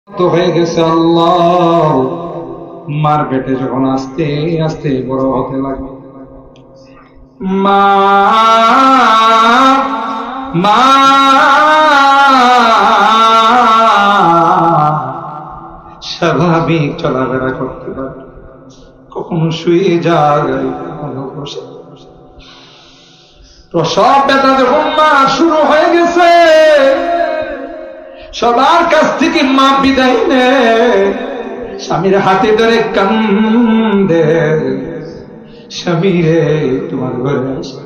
তো হয়ে গেছে আল্লাহ। মার পেটে যখন আস্তে আস্তে বড় হতে লাগলো, মা মা স্বাভাবিক চলাফেরা করতে পারে, কখনো শুয়ে যায়, কখনো বসে। প্রসব ব্যথা যখন মা শুরু হয়ে গেছে, সবার কাছ থেকে মা বিদায় নেয়, স্বামীর হাতে ধরে কান্দে, স্বামী রে তোমার ঘরে আসে,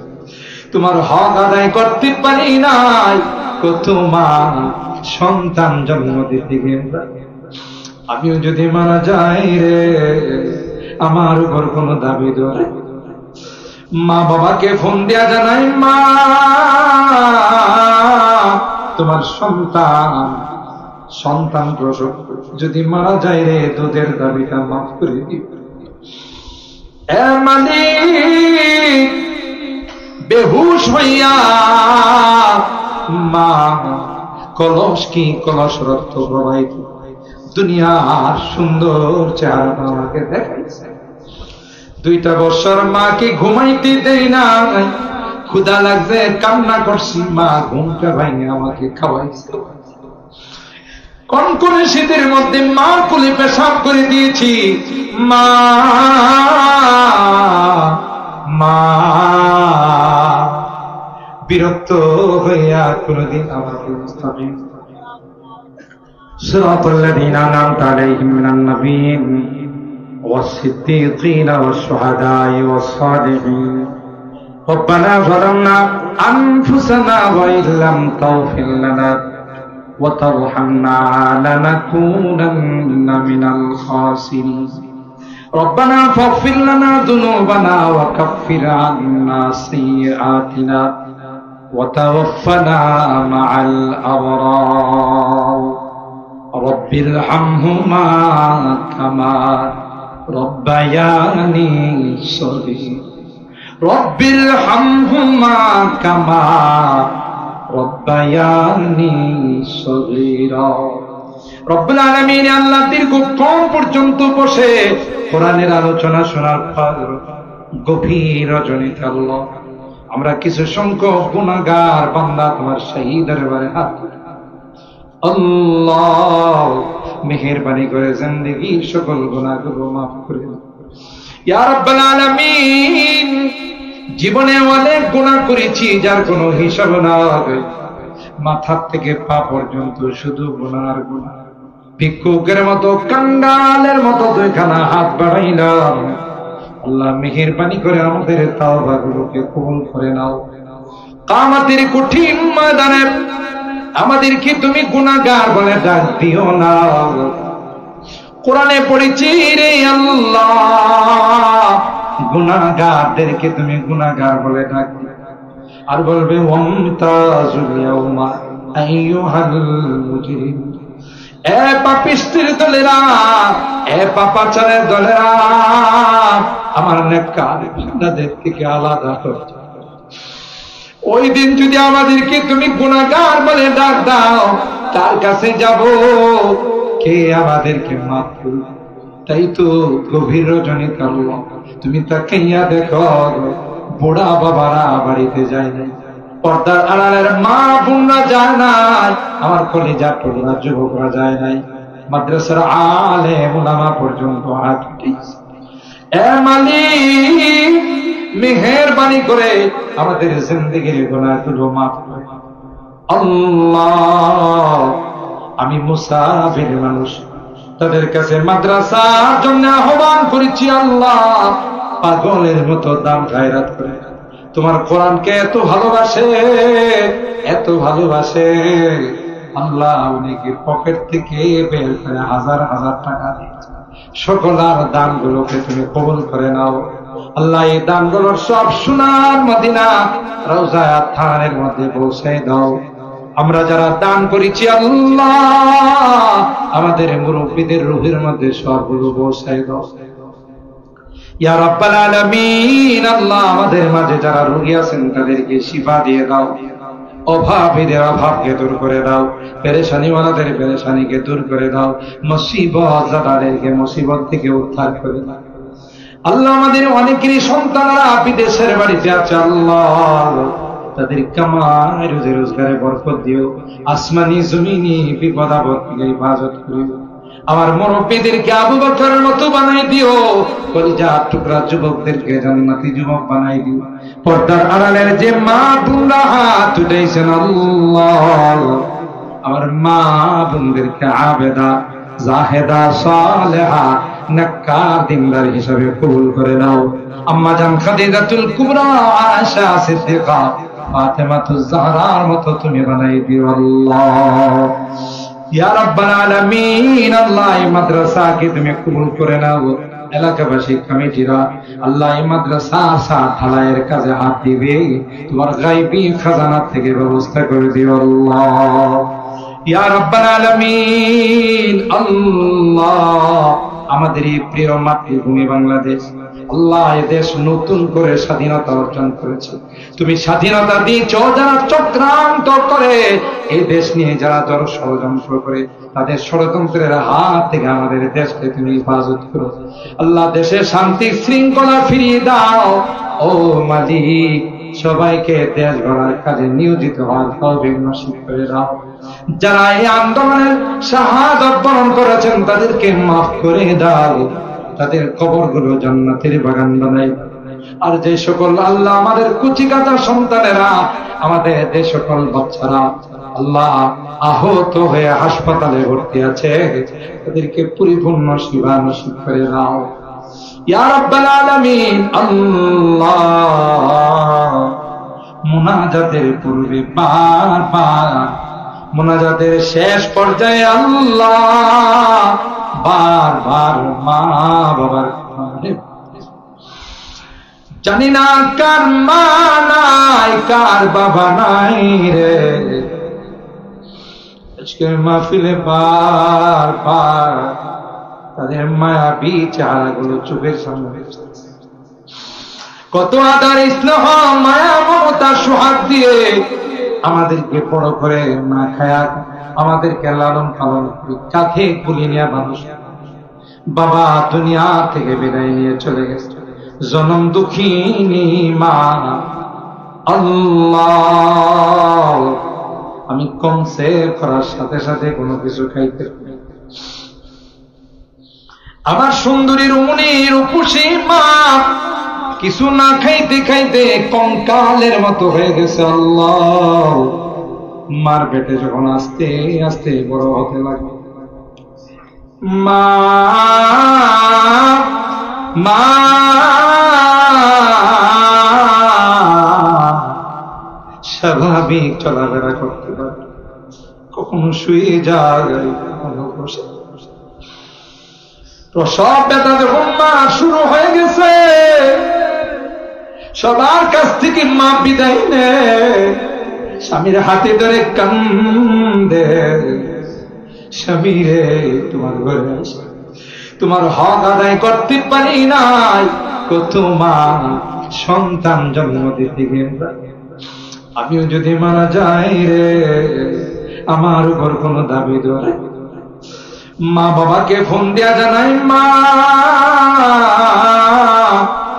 তোমার হক আদায় করতে পারি নাই, কত মা সন্তান জন্ম দিতে গেছে, আমিও যদি মারা যাই রে আমার উপর কোনো দাবি ধরে। মা বাবাকে ফোন দেয়া জানাই, মা তোমার সন্তান প্রসব যদি মারা যায় রে দুধের দাবিটা মাফ করে দিও। মালিক বেহুশ হইয়া মা কলস কি কলস রক্ত প্রবাহিত দুনিয়ার সুন্দর চেহারা আমাকে দেখাইছে। 2টা বছর মাকে ঘুমাইতে দেই না, ক্ষুধা লাগছে কান্না করছি, মা ঘুমটা ভাঙে আমাকে খাওয়াইছে। কনকনে শীতের মধ্যে মার কোলে পেশাব করে দিয়েছি, মা মা বিরক্ত হইয়া কোনদিন আমাকে মুস্তাকিম সিরাতাল্লাযীনা আন'আমতা আলাইহিম মিনান নাবিয়্যিন ওয়াস-সিদ্দীকিনা ওয়াশ-শুহাদা'i ওয়াস-সালিহিন। রব্বানা যালামনা আনফুসানা ওয়া ইল্লাম তাগফির লানা ওয়া তারহামনা লানাকুনান্না মিনাল খাসিরিন। রব্বানা ফাগফির লানা যুনুবানা ওয়া কাফফির আন্না সাইয়্যাতিনা ওয়া তাওয়াফফানা মা'আল আবরার। রব্বির হামহুমা কামা রব্বায়ানি সগীরা। রব্বির হামহুমা কামা রব্বায়ানি সগীরা। রব্বুল আলামিন আল্লাহ দীর্ঘক্ষণ পর্যন্ত বসে কোরআনের আলোচনা শোনার পর গভীর রজনীতে আল্লাহ আমরা কিছু সংখ্যক গুনাহগার বান্দা তোমার শাহী দরবারে হাত আল্লাহ মেহেরবানি করে জিন্দেগীর সকল গুনাহগুলো মাফ করে দাও ইয়া রাব্বাল আলামিন। জীবনে অনেক গুনাহ করেছি যার কোনো হিসাব নাই, মাথা থেকে পা পর্যন্ত শুধু গুনাহ। ভিক্ষুকের মতো কাঙ্গালের মতো 2খানা হাত বাড়াইলাম, আল্লাহ মেহেরবানি করে আমাদের তাওবাগুলোকে কবুল করে নাও। কিয়ামতের কঠিন ময়দানে আমাদেরকে তুমি গুনাহগার বলে ডাক দিও না। কোরআনে পড়েছি রে আল্লাহ গুনাহগারদেরকে তুমি গুনাহগার বলে ডাক দিও, আর বলবে ওয়ামতাজুল ইয়াউমা আইয়ুহাল মুজরিম। এ পাপিষ্ঠির দলেরা, এ পাপাচারের দলেরা, আমার নেককার বান্দাদের থেকে আলাদা করো। ওই দিন যদি আমাদেরকে তুমি গুনাহগার বলে ডাক দাও, তার কাছে যাব, কে আমাদেরকে মাফ করবে? তাই তো গভীর রজনীতে আল্লাহ তুমি তাকাইয়া দেখো, বুড়া বাবারা বাড়িতে যায় নাই, পর্দার আড়ালের মা বোনরা যায় নাই, আমার কলিজার টুকরা যুবকরা যায় নাই, মাদ্রাসার আলেম উলামা পর্যন্ত হাত উঠিয়েছে। এ মালিক মেহেরবানি করে আমাদের জিন্দেগীর গুনাহগুলো মাফ করে। আল্লাহ আমি মুসাফির মানুষ, তাদের কাছে মাদ্রাসার জন্য আহ্বান করেছি। আল্লাহ পাগলের মতো দাম গায়রাত করে তোমার কোরআনকে এত ভালোবাসে, এত ভালোবাসে, আল্লাহ অনেকের পকেট থেকে বের করে হাজার হাজার টাকা দিয়েছে। সকলার দানগুলোকে তুমি কবুল করে নাও আল্লাহ। এই দানগুলোর সব সোনার মদিনা রওজা থানের মধ্যে পৌঁছে দাও। আমরা যারা দান করেছি আল্লাহ আমাদের মুরব্বীদের রূহের মধ্যে সবগুলো পৌঁছে দাও ইয়া রাব্বাল আলামিন। আল্লাহ আমাদের মাঝে যারা রোগী আছেন তাদেরকে শিফা দিয়ে দাও। অভাবীদের অভাবকে দূর করে দাও, পেরেশানিওয়ালাদের পেরেশানিকে দূর করে দাও, মুসিবত জাদাদেরকে মুসিবত থেকে উদ্ধার করে দাও। আল্লাহ আমাদের অনেকেরই সন্তানরা বিদেশের বাড়িতে আছে, আল্লাহ তাদের কামাই রুজি রোজগারে বরকত দিও, আসমানি জমিনি বিপদ আপদ থেকে হেফাজত করিও। আমার মুরব্বীদেরকে আবু বকরের মতো বানাই দিও, কলিজার টুকরা যুবকদেরকে জান্নাতি যুবক বানাই দিও। পর্দার আড়ালের যে মা বোনরা হাত উঠাইছেন আল্লাহ, আমার মা বোনদেরকে আবেদা জাহেদা সালেহা নেককার দিনদার হিসাবে কবুল করে নাও। আম্মা জান খাদিজাতুল কুবরা আয়েশা সিদ্দিকা ফাতেমাতুজ জাহরার মতো তুমি বানাই দিও আল্লাহ। ইয়া রাব্বাল আলামিন, আল্লাহ এই মাদ্রাসাকে তুমি কবুল করে নাও। এলাকাবাসী কমিটিরা আল্লাহ এই মাদ্রাসা ঢালাইয়ের কাজে হাত দিবে, তোমার গায়বী খাজানা থেকে ব্যবস্থা করে দিও আল্লাহ। ইয়া রাব্বাল আলামিন, আল্লাহ আমাদের এই প্রিয় মাতৃভূমি বাংলাদেশ, আল্লাহ এ দেশ নতুন করে স্বাধীনতা অর্জন করেছে। তুমি স্বাধীনতা দিয়েছ, যারা চক্রান্ত করে এই দেশ নিয়ে, যারা যারা ষড়যন্ত্র করে, তাদের ষড়যন্ত্রের হাত থেকে আমাদের দেশকে তুমি হেফাজত করো আল্লাহ। দেশে শান্তি শৃঙ্খলা ফিরিয়ে দাও ও মালিক। সবাইকে দেশ গড়ার কাজে নিয়োজিত হওয়ার তৌফিক নসিব করে দাও। যারা এই আন্দোলনের শাহাদাত বরণ করেছেন তাদেরকে মাফ করে দাও, তাদের কবরগুলো জান্নাতের বাগান বানাই। আর যে সকল আল্লাহ আমাদের কুচিকাঁচা সন্তানেরা, আমাদের যে সকল বাচ্চারা আল্লাহ আহত হয়ে হাসপাতালে ভর্তি আছে, তাদেরকে পরিপূর্ণ শিফা নসিব করে দাও ইয়া রাব্বাল আলামিন। আল্লাহ মুনাজাতের পূর্বে বারবার, মুনাজাতের শেষ পর্যায়ে আল্লাহ বারবার মা বাবার জানি না কার মা নাই কার বাবা নাই রে, আজকের মাহফিলে বারবার তাদের মায়াবী চেহারাগুলো চোখের সামনে, কত আদর স্নেহ মায়া মমতা সোহাগ দিয়ে আমাদেরকে বড় করে না খায়া আমাদেরকে লালন পালন করে কাঁধে তুলে নিয়ে মানুষ বাবা দুনিয়া থেকে বিদায় নিয়ে চলে গেছে। জনম দুঃখিনী মা আল্লাহ, আমি কমসে করার সাথে সাথে কোনো কিছু খাইতে, আমার সুন্দরী রমণী রূপসী মা কিছু না খাইতে খাইতে কঙ্কালের মতো হয়ে গেছে। আল্লাহ মার পেটে যখন আস্তে আস্তে বড় হতে লাগে, মা মা স্বাভাবিক চলাফেরা করতে পারে, কখনো শুয়ে যায়, কখনো বসে। প্রসব ব্যথা যখন মা শুরু হয়ে গেছে, সবার কাছ থেকে মা বিদায় নেয়, স্বামীর হাতে ধরে কান্দে, স্বামী রে তোমার ঘরে আসে, তোমার হক আদায় করতে পারি নাই, কত মা সন্তান জন্ম দিতে গেল, আমিও যদি মারা যাই রে আমার উপর কোন দাবি ধরে। মা বাবাকে ফোন দেয়া জানাই, মা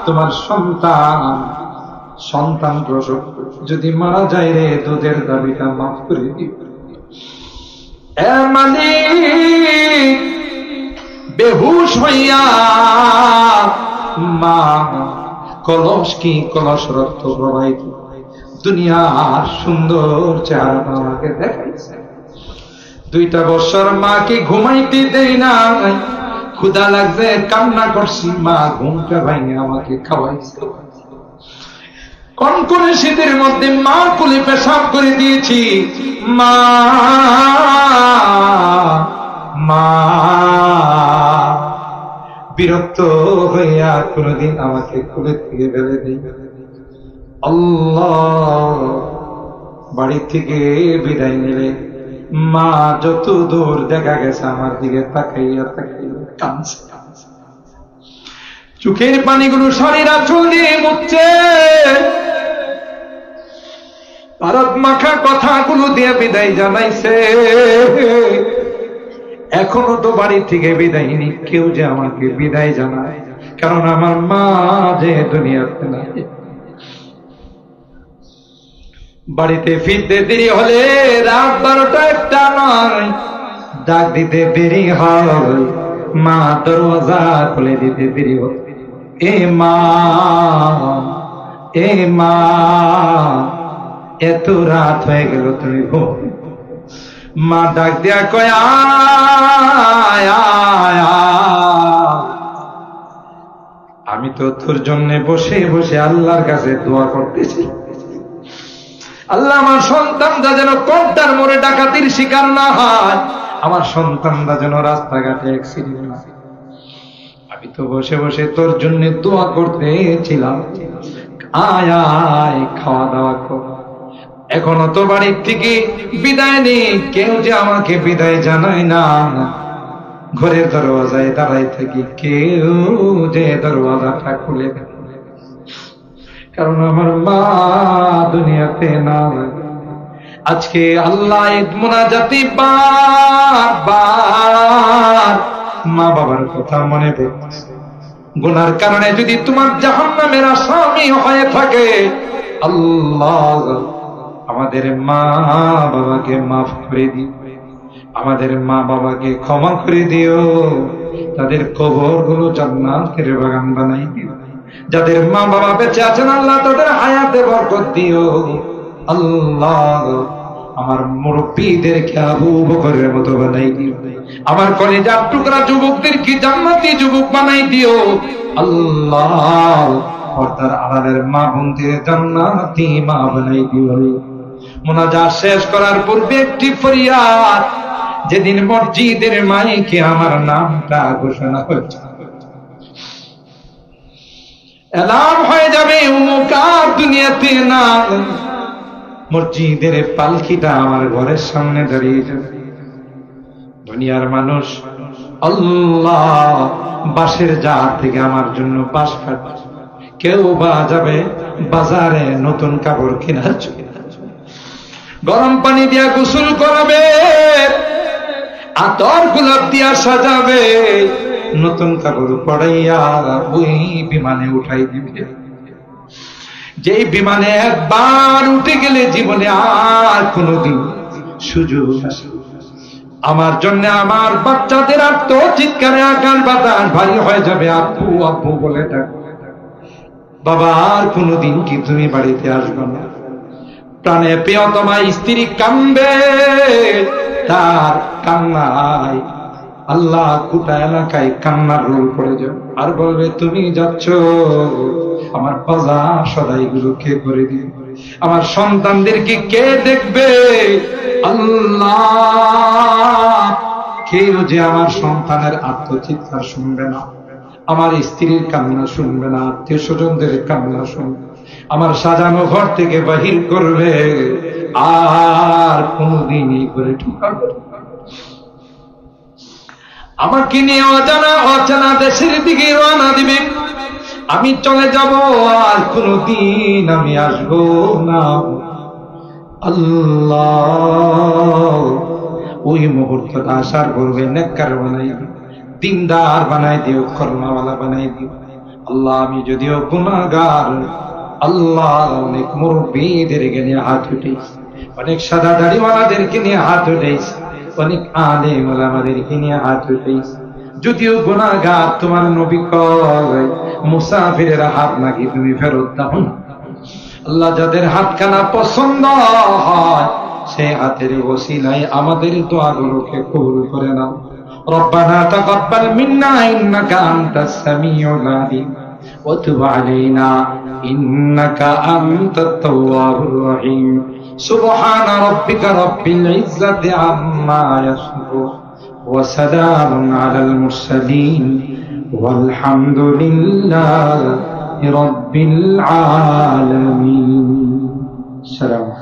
তোমার সন্তান প্রসব যদি মারা যায় রে দুধের দাবিটা মাফ করে দিও। মালিক বেহুশ হইয়া মা কলস কি কলস রক্ত প্রবাহিত দুনিয়ার সুন্দর চেহারা আমাকে দেখাইছে। 2টা বছর মাকে ঘুমাইতে দেই না, ক্ষুধা লাগছে কান্না করছি, মা ঘুমটা ভাঙে আমাকে খাওয়াইছে। কনকনে শীতের মধ্যে মা কোলে পেশাব করে দিয়েছি, মা মা বিরক্ত হইয়া কোনদিন আমাকে কোলে থেকে ফেলে দিই। আল্লাহ বাড়ি থেকে বিদায় নিলে মা যত দূর দেখা গেছে আমার দিকে তাকাইয়া তাকাইয়া কাঁদছে, চোখের পানিগুলো শাড়ির আঁচল দিয়ে মুছছে। পারদ মাখা কথাগুলো দিয়ে বিদায় জানাইছে। এখনো তো বাড়ি থেকে বিদায় নি, কেউ যে আমাকে বিদায় জানায়, কারণ আমার মা যে দুনিয়াতে নাই। বাড়িতে ফিরতে দেরি হলে রাত 12টা 1টা নয়, ডাক দিতে দেরি হয়, মা দরওয়াজা খুলে দিতে দেরি হয়। এ মা, এ মা, এত রাত হয়ে গেল, তুমি ঘুম। মা ডাক দিয়া কয়, আয় আয় আয়। আমি তো তোর জন্য বসে বসে আল্লাহর কাছে দোয়া করতেছি, আল্লাহ আমার সন্তানরা যেন কোনটার মোড়ে ডাকাতির শিকার না হয়, আমার সন্তানরা যেন রাস্তাঘাটে অ্যাক্সিডেন্ট না হয়। আমি তো বসে বসে তোর জন্য দোয়া করতেছিলাম, আয় আয় খাওয়া দাওয়া কর। এখনো তো বাড়ির থেকে বিদায় নেই, কেউ যে আমাকে বিদায় জানায় না। ঘরের দরওয়াজায় দাঁড়াই থাকি, কেউ যে দরওয়াজাটা খুলে দেয়, কারণ আমার মা দুনিয়াতে না। আজকে আল্লাহ ঈদ মুনাজাতি বারবার মা বাবার কথা মনে পড়ছে। গুনার কারণে যদি তোমার জাহান্নামের আসামি হয়ে থাকে, আল্লাহ আমাদের মা বাবাকে মাফ করে দিও, আমাদের মা বাবাকে ক্ষমা করে দিও, তাদের কবরগুলো জান্নাতের বাগান বানাই দিও। যাদের মা বাবা বেঁচে আছেন আল্লাহ তাদের হায়াতে বরকত দিও। আল্লাহ আমার মুরব্বীদেরকে আবু বকরের মতো বানাই দিও, আমার কলেজার টুকরা যুবকদেরকে জান্নাতি যুবক বানাই দিও। আল্লাহ পর্দার আড়ালের মা বোনদের জান্নাতি মা বানাই দিও। মুনাজাত শেষ করার পূর্বে একটি ফরিয়াদ, যেদিন মসজিদের মাইকে আমার নামটা ঘোষণা হয়েছে, এলান হয়ে যাবে অমুক আর দুনিয়াতে না, মসজিদের পালকিটা আমার ঘরের সামনে দাঁড়িয়ে যাবে। দুনিয়ার মানুষ আল্লাহ বাঁশের জার থেকে আমার জন্য বাঁশ কাটবে, কেউ বা যাবে বাজারে নতুন কাপড় কেনার জন্য, গরম পানি দিয়া গোসল করাবে, আতর গোলাপ দিয়া সাজাবে, নতুন কাপড় পড়াইয়া ওই বিমানে উঠাই দিবে। যেই বিমানে একবার উঠে গেলে জীবনে আর কোনদিন সুযোগ আসে। আমার জন্য আমার বাচ্চাদের আত্ম চিৎকারে আকার বাতাস ভারী হয়ে যাবে, আব্বু আব্বু বলে ডাক। বাবা আর কোনদিন কি তুমি বাড়িতে আসবে না? প্রাণে প্রিয়তমা স্ত্রী কাঁদবে, তার কান্নায় আল্লাহ গোটা এলাকায় কান্নার রোল পড়ে যাবে, আর বলবে তুমি যাচ্ছ, আমার বাজার সদাইগুলো কে করে দিবে, আমার সন্তানদেরকে কে দেখবে? আল্লাহ কেউ যে আমার সন্তানের আত্মচিৎকার শুনবে না, আমার স্ত্রীর কান্না শুনবে না, আত্মীয় স্বজনদের কান্না শুনবে, আমার সাজানো ঘর থেকে বাহির করবে, আর কোনদিনই করে ঢুকাবে। আমাকে নিয়ে অজানা অচেনা দেশের দিকে রওনা দিবে, আমি চলে যাব, আর কোনদিন আমি আসবো না। আল্লাহ ওই মুহূর্তটা আসার করবে, নেককার বানাই দিও, দিনদার বানাই দিও, কর্মওয়ালা বানাই দিও। আল্লাহ আমি যদিও গুনাহগার, আল্লাহ অনেক মুরব্বীদেরকে নিয়ে হাত উঠেছি, অনেক সাদা দাড়িওয়ালাদেরকে নিয়ে হাত উঠেছি, অনেক আলেম ওলামাদেরকে নিয়ে হাত উঠেছি, যদিও গুনাহগার। তোমার নবী কয় মুসাফিরের হাত নাকি তুমি ফেরত দাও না। আল্লাহ যাদের হাতখানা পছন্দ হয় সেই হাতের ওসিলায় আমাদের দোয়াগুলোকে কবুল করে নাও। রব্বানা তাকাব্বাল মিন্না ইন্নাকা আনতাস সামিউল আলিম ওয়া তুব আলাইনা ইন্নাকা আনতাত তাওয়াবুর রহিম। সুবহানা রাব্বিকা রাব্বিল ইজ্জাতি আম্মা ইয়াসিফুন ওয়া সালামুন আলাল মুরসালিন ওয়ালহামদুলিল্লাহি রাব্বিল আলামিন। আসসালামু